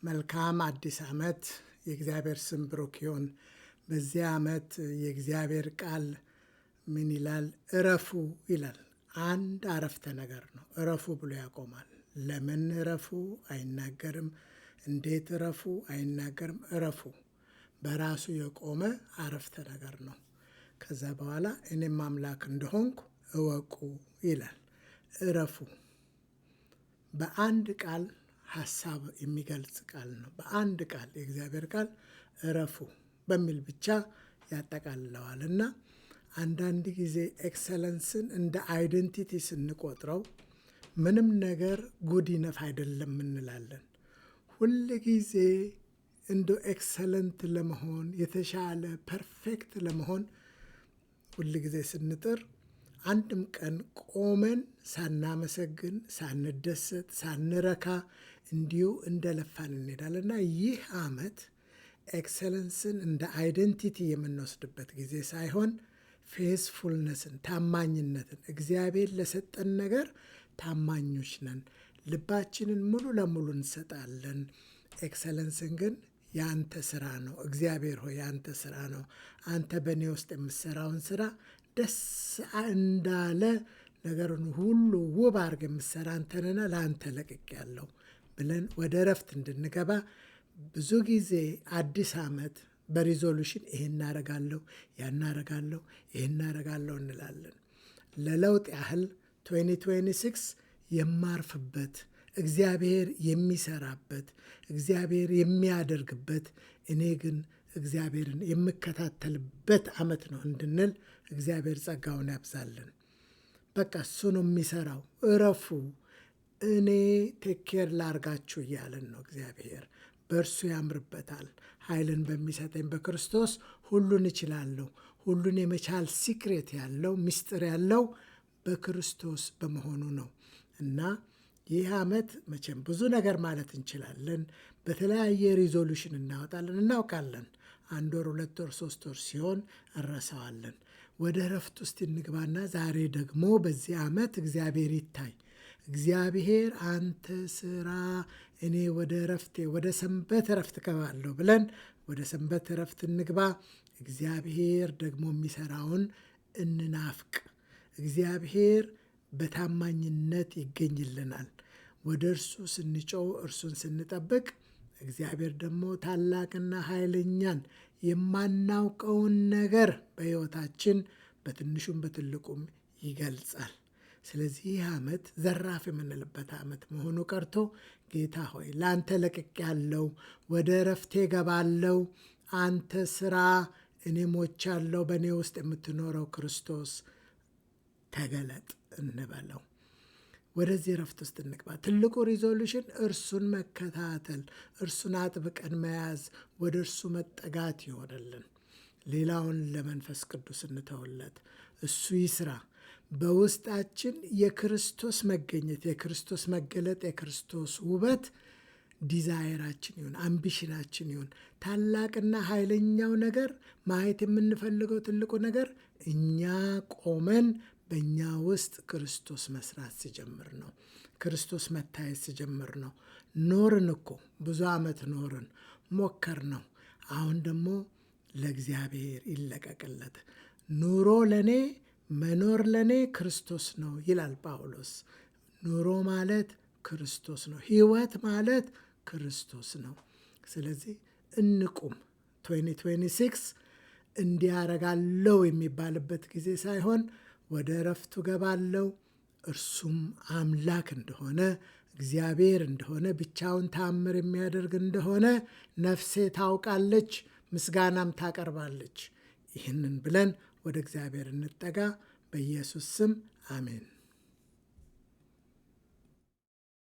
መልካም አዲስ ዓመት። የእግዚአብሔር ስም ብሩክ ይሁን። በዚህ ዓመት የእግዚአብሔር ቃል ምን ይላል? እረፉ ይላል። አንድ አረፍተ ነገር ነው። እረፉ ብሎ ያቆማል። ለምን እረፉ አይናገርም። እንዴት እረፉ አይናገርም። እረፉ በራሱ የቆመ አረፍተ ነገር ነው። ከዛ በኋላ እኔም አምላክ እንደሆንኩ እወቁ ይላል። እረፉ በአንድ ቃል ሐሳብ የሚገልጽ ቃል ነው። በአንድ ቃል የእግዚአብሔር ቃል እረፉ በሚል ብቻ ያጠቃልለዋል እና አንዳንድ ጊዜ ኤክሰለንስን እንደ አይደንቲቲ ስንቆጥረው ምንም ነገር ጉድ ኢነፍ አይደለም እንላለን። ሁል ጊዜ እንደ ኤክሰለንት ለመሆን የተሻለ ፐርፌክት ለመሆን ሁል ጊዜ ስንጥር አንድም ቀን ቆመን ሳናመሰግን፣ ሳንደሰት፣ ሳንረካ እንዲሁ እንደለፋን እንሄዳለን እና ይህ ዓመት ኤክሰለንስን እንደ አይደንቲቲ የምንወስድበት ጊዜ ሳይሆን ፌስፉልነስን፣ ታማኝነትን፣ እግዚአብሔር ለሰጠን ነገር ታማኞች ነን፣ ልባችንን ሙሉ ለሙሉ እንሰጣለን። ኤክሰለንስን ግን የአንተ ስራ ነው፣ እግዚአብሔር ሆይ የአንተ ስራ ነው፣ አንተ በእኔ ውስጥ የምሰራውን ስራ ደስ እንዳለ ነገርን ሁሉ ውብ አድርገህ የምሰራ አንተንና ለአንተ ለቅቄአለሁ ብለን ወደ እረፍት እንድንገባ ብዙ ጊዜ አዲስ ዓመት በሪዞሉሽን ይሄን እናደርጋለሁ፣ ያን እናደርጋለሁ፣ ይሄን እናደርጋለሁ እንላለን። ለለውጥ ያህል 2026 የማርፍበት፣ እግዚአብሔር የሚሰራበት፣ እግዚአብሔር የሚያደርግበት፣ እኔ ግን እግዚአብሔርን የምከታተልበት ዓመት ነው እንድንል እግዚአብሔር ጸጋውን ያብዛልን። በቃ እሱ ነው የሚሰራው። እረፉ፣ እኔ ቴኬር ላርጋችሁ እያለን ነው እግዚአብሔር። በእርሱ ያምርበታል። ኃይልን በሚሰጠኝ በክርስቶስ ሁሉን እችላለሁ። ሁሉን የመቻል ሲክሬት ያለው ምስጢር ያለው በክርስቶስ በመሆኑ ነው እና ይህ ዓመት መቼም ብዙ ነገር ማለት እንችላለን። በተለያየ ሪዞሉሽን እናወጣለን፣ እናውቃለን። 1 ወር፣ 2 ወር፣ 3 ወር ሲሆን እንረሳዋለን። ወደ እረፍት ውስጥ እንግባና ዛሬ ደግሞ በዚህ ዓመት እግዚአብሔር ይታይ። እግዚአብሔር አንተ ስራ፣ እኔ ወደ እረፍቴ ወደ ሰንበት እረፍት እገባለሁ ብለን ወደ ሰንበት እረፍት እንግባ። እግዚአብሔር ደግሞ የሚሰራውን እንናፍቅ። እግዚአብሔር በታማኝነት ይገኝልናል። ወደ እርሱ ስንጮህ፣ እርሱን ስንጠብቅ እግዚአብሔር ደግሞ ታላቅና ኃይለኛን የማናውቀውን ነገር በሕይወታችን በትንሹም በትልቁም ይገልጻል። ስለዚህ ይህ ዓመት ዘራፍ የምንልበት ዓመት መሆኑ ቀርቶ ጌታ ሆይ ለአንተ ለቅቄአለሁ፣ ወደ እረፍቴ ገባለሁ፣ አንተ ስራ፣ እኔ ሞቻለሁ፣ በእኔ ውስጥ የምትኖረው ክርስቶስ ተገለጥ እንበለው። ወደዚህ እረፍት ውስጥ እንግባ። ትልቁ ሪዞሉሽን እርሱን መከታተል፣ እርሱን አጥብቀን መያዝ፣ ወደ እርሱ መጠጋት ይሆንልን። ሌላውን ለመንፈስ ቅዱስ እንተውለት፣ እሱ ይስራ። በውስጣችን የክርስቶስ መገኘት፣ የክርስቶስ መገለጥ፣ የክርስቶስ ውበት ዲዛይራችን ይሁን፣ አምቢሽናችን ይሁን። ታላቅና ኃይለኛው ነገር ማየት የምንፈልገው ትልቁ ነገር እኛ ቆመን በእኛ ውስጥ ክርስቶስ መስራት ሲጀምር ነው። ክርስቶስ መታየት ሲጀምር ነው። ኖርን እኮ ብዙ ዓመት ኖርን፣ ሞከር ነው። አሁን ደግሞ ለእግዚአብሔር ይለቀቅለት። ኑሮ ለእኔ መኖር ለእኔ ክርስቶስ ነው ይላል ጳውሎስ። ኑሮ ማለት ክርስቶስ ነው። ሕይወት ማለት ክርስቶስ ነው። ስለዚህ እንቁም። 2026 እንዲያረጋለው የሚባልበት ጊዜ ሳይሆን ወደ እረፍቱ ገባለው፣ እርሱም አምላክ እንደሆነ፣ እግዚአብሔር እንደሆነ፣ ብቻውን ተአምር የሚያደርግ እንደሆነ ነፍሴ ታውቃለች፣ ምስጋናም ታቀርባለች። ይህንን ብለን ወደ እግዚአብሔር እንጠጋ። በኢየሱስ ስም አሜን።